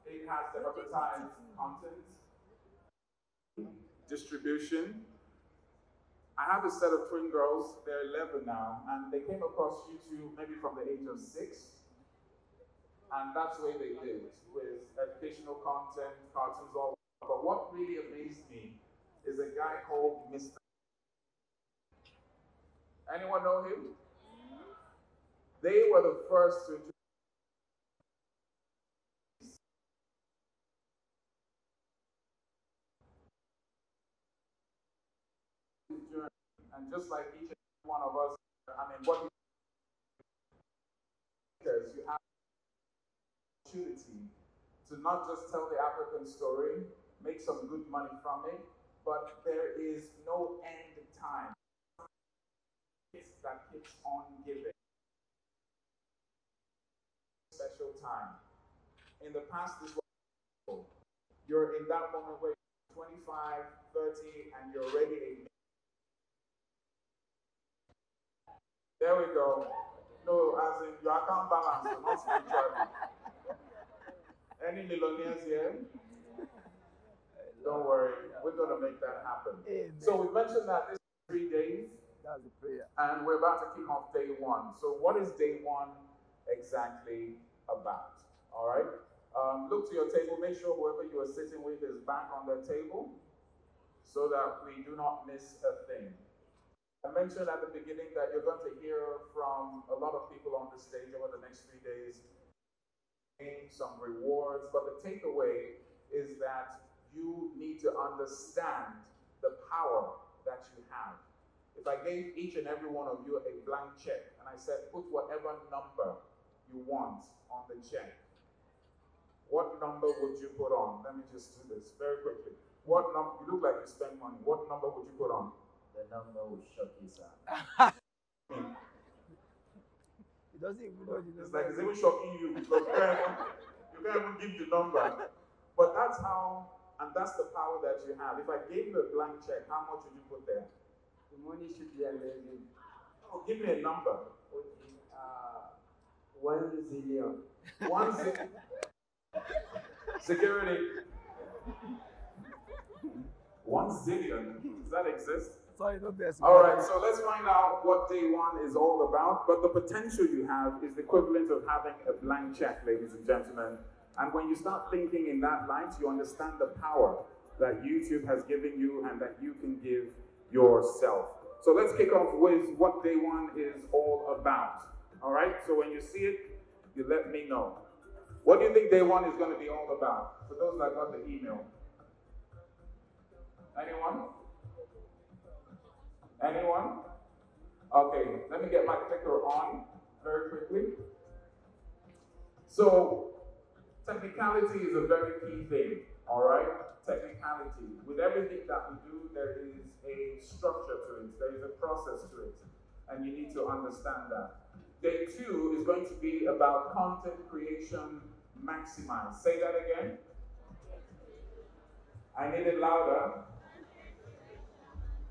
It has democratized content, distribution. I have a set of twin girls, they're 11 now, and they came across YouTube maybe from the age of 6, and that's the way they lived, with educational content, cartoons, all. But what really amazed me is a guy called Mr. Anyone know him? They were the first to journey, and just like each and every one of us, I mean, what you have the opportunity to not just tell the African story, make some good money from it, but there is no end time. It's that keeps on giving. Special time. In the past, this was you're in that moment where you're 25, 30, and you're already a. There we go. No, as in your account balance, so not spiritually. Any millionaires here? Don't worry, we're going to make that happen. Amen. So we mentioned that this is 3 days. That's the prayer. And we're about to kick off day 1. So what is day 1 exactly about? All right? Look to your table. Make sure whoever you are sitting with is back on their table so that we do not miss a thing. I mentioned at the beginning that you're going to hear from a lot of people on the stage over the next 3 days, some rewards, but the takeaway is that you need to understand the power that you have. If I gave each and every one of you a blank check and I said, put whatever number you want on the check, what number would you put on? Let me just do this very quickly. What number? You look like you spend money. What number would you put on? The number will shock you, sir. It doesn't even know the number. It's like it's even shocking you because you can't even give the number. But that's how, and that's the power that you have. If I gave you a blank check, how much would you put there? The money should be amazing. Oh, give me a number. Okay. 1 zillion. 1 zillion. Security. 1 zillion. Does that exist? Sorry, no best. All right, so let's find out what day 1 is all about. But the potential you have is the equivalent of having a blank check, ladies and gentlemen. And when you start thinking in that light, you understand the power that YouTube has given you and that you can give yourself. So let's kick off with what day 1 is all about. All right, so when you see it, you let me know. What do you think day 1 is going to be all about? For those that got the email. Anyone? Anyone? Okay, let me get my clicker on very quickly. So, technicality is a very key thing, all right? Technicality. With everything that we do, there is a structure to it, there is a process to it, and you need to understand that. Day 2 is going to be about content creation maximized. Say that again. I need it louder.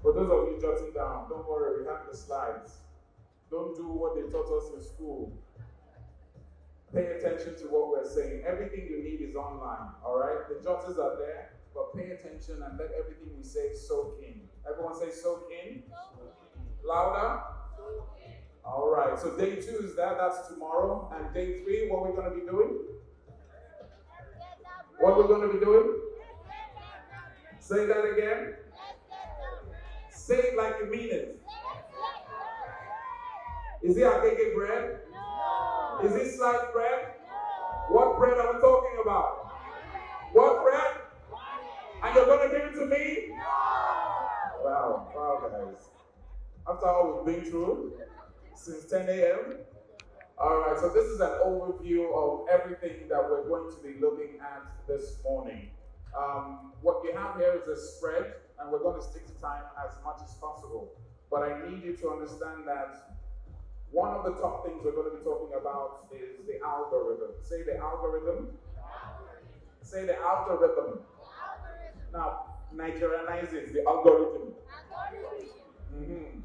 For those of you jotting down, don't worry, we have the slides. Don't do what they taught us in school. Pay attention to what we're saying. Everything you need is online, all right? The jotters are there, but pay attention and let everything we say soak in. Everyone say soak in. Louder. All right, so day 2 is that's tomorrow. And day 3, what we're going to be doing? What we're going to be doing? Say that again. Say it like you mean it. Is it agege bread? No. Is it sliced bread? No. What bread are we talking about? What bread? And you're going to give it to me? No. Wow, guys. After all we've been through since 10 a.m. All right, so this is an overview of everything that we're going to be looking at this morning. What you have here is a spread, and we're going to stick to time as much as possible. But I need you to understand that one of the top things we're going to be talking about is the algorithm. Say the algorithm. Say the algorithm. Now, Nigerianize it, the algorithm. Algorithm. Mm-hmm.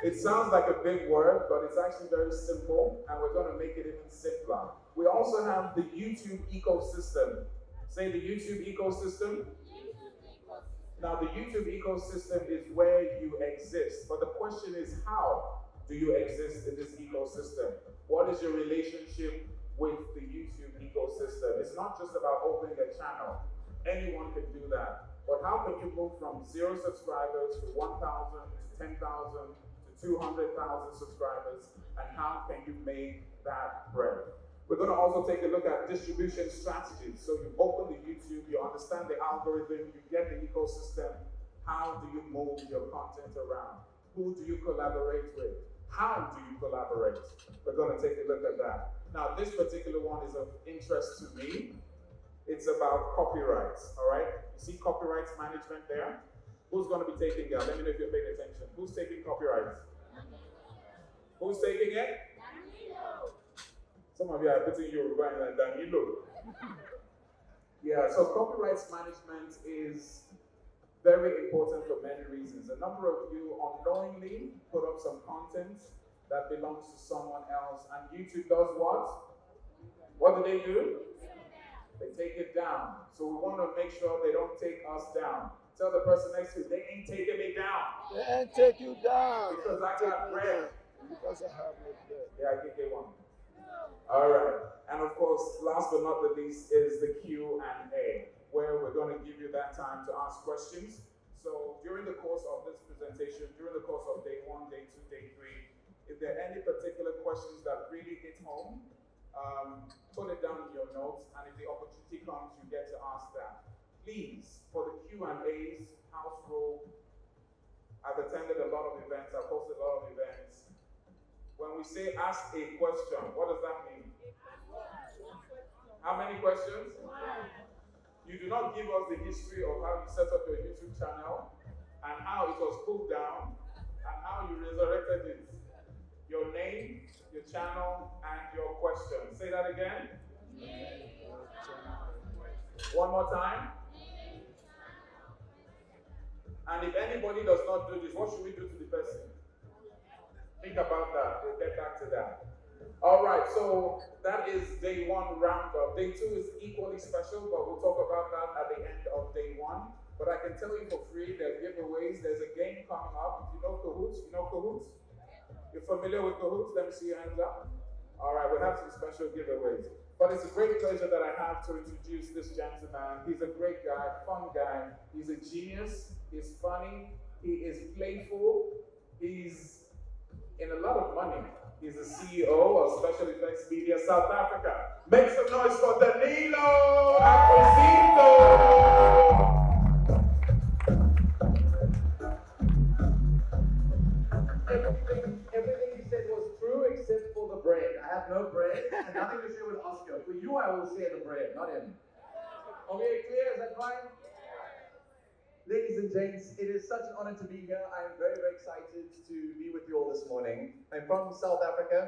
It sounds like a big word, but it's actually very simple, and we're going to make it even simpler. We also have the YouTube ecosystem. Say the YouTube ecosystem. Now, the YouTube ecosystem is where you exist, but the question is, how do you exist in this ecosystem? What is your relationship with the YouTube ecosystem? It's not just about opening a channel. Anyone can do that. But how can you move from 0 subscribers to 1,000 to 10,000 to 200,000 subscribers? And how can you make that bread? We're going to also take a look at distribution strategies. So you open the YouTube, you understand the algorithm, you get the ecosystem. How do you move your content around? Who do you collaborate with? How do you collaborate? We're going to take a look at that. Now, this particular one is of interest to me. It's about copyrights, all right? You see copyrights management there? Who's going to be taking that? Let me know if you're paying attention. Who's taking copyrights? Who's taking it? Some of you are putting Yoruba in like davido. Yeah, so copyrights management is very important for many reasons. A number of you unknowingly put up some content that belongs to someone else, and YouTube does what? What do? They take it down. So we want to make sure they don't take us down. Tell the person next to you, they ain't taking me down. They ain't take you down. Because I got bread. Because I have no bread. Yeah, I can get one. All right. And of course, last but not the least is the Q&A, where we're going to give you that time to ask questions. So during the course of this presentation, during the course of day 1, day 2, day 3, if there are any particular questions that really hit home, put it down in your notes, and if the opportunity comes, you get to ask that. Please, for the Q&As, house rule, I've attended a lot of events, I've hosted a lot of events. When we say ask a question, what does that mean? How many questions? You do not give us the history of how you set up your YouTube channel and how it was pulled down and how you resurrected it. Your name, your channel, and your question. Say that again. One more time. And if anybody does not do this, what should we do to the person? Think about that. We'll get back to that. All right, so that is day 1 roundup. Day 2 is equally special, but we'll talk about that at the end of day 1. But I can tell you for free, there's giveaways. There's a game coming up. If you know Cahoots, you know Cahoots? You're familiar with Cahoots? Let me see your hands up. All right, we'll have some special giveaways. But it's a great pleasure that I have to introduce this gentleman. He's a great guy, fun guy. He's a genius. He's funny. He is playful. He's in a lot of money. He's the CEO of Special Effects Media South Africa. Make some noise for Danilo Acquisito! Everything he said was true except for the bread. I have no bread and nothing to share with Oscar. For you, I will share the bread, not him. Are we clear? Is that fine? Ladies and gents, it is such an honor to be here. I am very, very excited to be with you all this morning. I'm from South Africa.